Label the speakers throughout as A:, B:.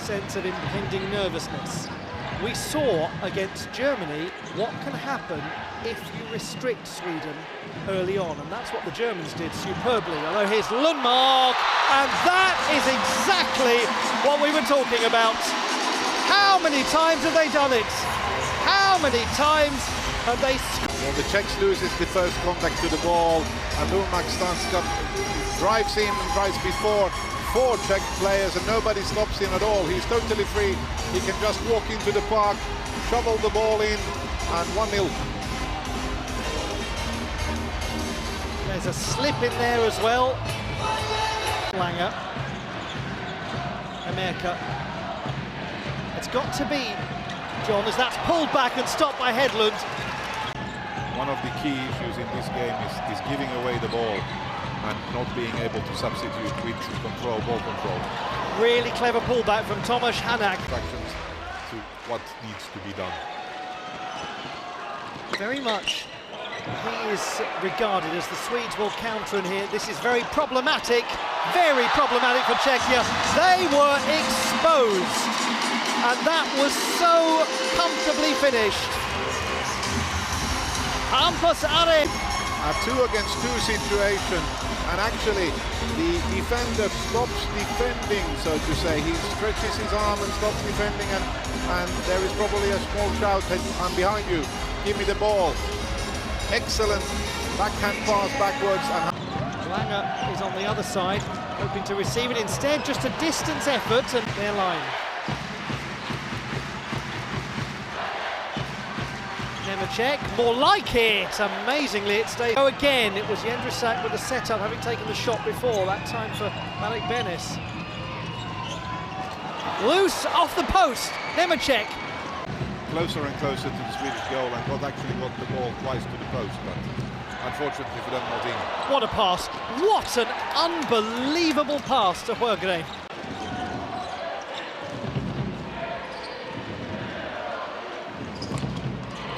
A: sense of impending nervousness. We saw against Germany what can happen if you restrict Sweden early on, and that's what the Germans did superbly. Although here's Lundmark, and that is exactly what we were talking about. How many times have they done it? How many times have they...
B: Well, the Czechs loses the first contact to the ball, and Lundmark drives in and drives before 4 Czech players, and nobody stops him at all. He's totally free. He can just walk into the park, shovel the ball in, and 1-0.
A: There's a slip in there as well. Langer. America. It's got to be, John, as that's pulled back and stopped by Hedlund.
B: One of the key issues in this game is giving away the ball and not being able to substitute with ball control.
A: Really clever pullback from Tomáš Hanáč.
B: Instructions to what needs to be done.
A: Very much he is regarded as the Swedes will counter in here. This is very problematic for Czechia. They were exposed, and that was so comfortably finished. Hampus Are.
B: A 2-against-2 situation, and actually the defender stops defending, so to say. He stretches his arm and stops defending, and there is probably a small shout, I'm behind you, give me the ball. Excellent backhand pass backwards. And
A: Langer is on the other side, hoping to receive it. Instead, just a distance effort, and their line. Nemecek, more like it. Amazingly, it stayed. Oh, again, it was Jędrysák with the setup, having taken the shot before. That time for Malik Benes. Loose off the post. Nemecek.
B: Closer and closer to the Swedish goal, and actually got the ball twice to the post, but unfortunately for them, not in.
A: What a pass! What an unbelievable pass to Högren.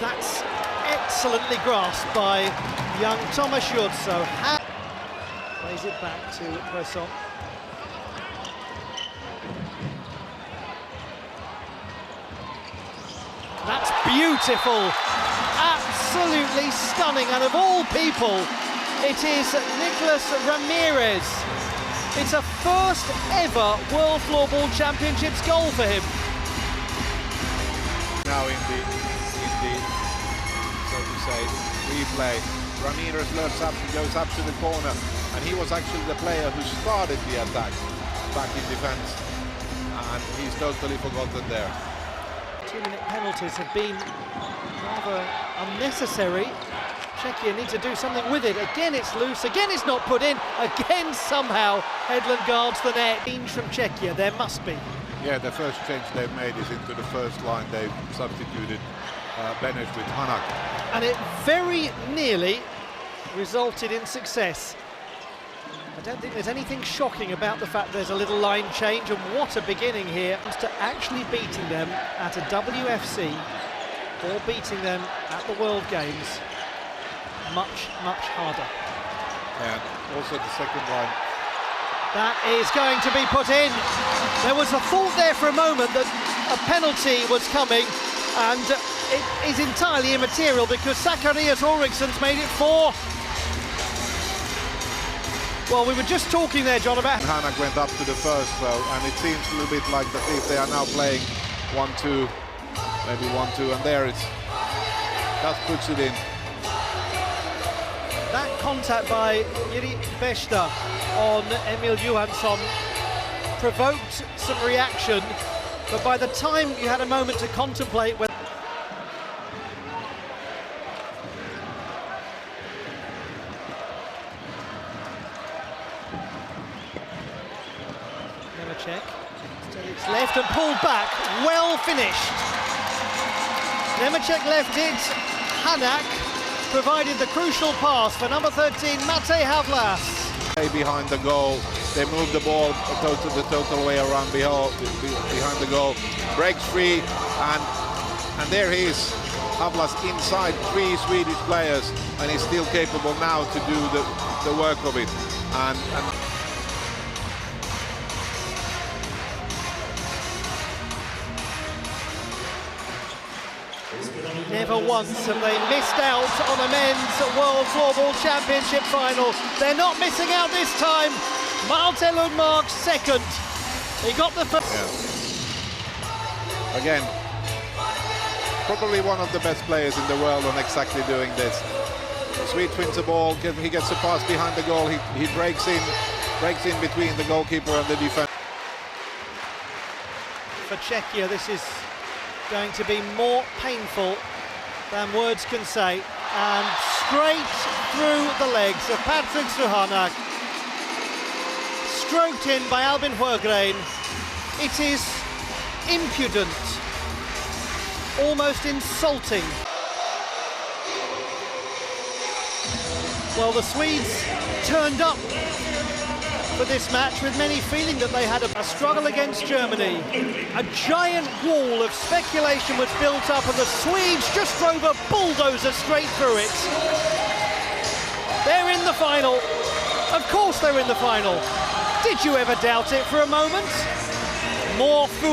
A: That's excellently grasped by young Tomáš Jurco. Plays it back to Bresson. That's beautiful, absolutely stunning, and of all people, it is Nicolas Ramirez. It's a first ever World Floorball Championships goal for him.
B: Now in the so to say, replay, Ramirez goes up to the corner, and he was actually the player who started the attack back in defence, and he's totally forgotten there.
A: 2-minute penalties have been rather unnecessary. Czechia need to do something with it. Again it's loose, again it's not put in, again somehow Hedlund guards the net. Change from Czechia, there must be.
B: Yeah, the first change they've made is into the first line. They've substituted Benes with Hanáč.
A: And it very nearly resulted in success. I don't think there's anything shocking about the fact there's a little line change, and what a beginning here to actually beating them at a WFC or beating them at the World Games. Much, much harder.
B: And also the second line.
A: That is going to be put in. There was a thought there for a moment that a penalty was coming, and it is entirely immaterial because Zacharias Ulriksson's made it 4. Well, we were just talking there, John, about...
B: Hanáč went up to the first, though, and it seems a little bit like that if they are now playing 1-2, maybe 1-2, and there it's... That puts it in.
A: That contact by Jiri Bešta on Emil Johansson provoked some reaction, but by the time you had a moment to contemplate whether... Nemecek, it's left and pulled back, well finished. Nemecek left it, Hanáč provided the crucial pass for number 13, Matej Havlas.
B: Behind the goal, they move the ball the total way around behind the goal, breaks free, and there he is, Havlas inside 3 Swedish players, and he's still capable now to do the work of it. And
A: Never once have they missed out on a men's World Floorball Championship final. They're not missing out this time. Malte Lundmark second. He got the first.
B: Yeah. Again, probably one of the best players in the world on exactly doing this. Sweet wins the ball, he gets a pass behind the goal, he breaks in between the goalkeeper and the defender.
A: For Czechia, this is going to be more painful than words can say. And straight through the legs of Patrick Suhanak, stroked in by Albin Høgren. It is impudent, almost insulting. Well, the Swedes turned up for this match with many feeling that they had a struggle against Germany. A giant wall of speculation was built up and the Swedes just drove a bulldozer straight through it. They're in the final. Of course they're in the final. Did you ever doubt it for a moment? More fool.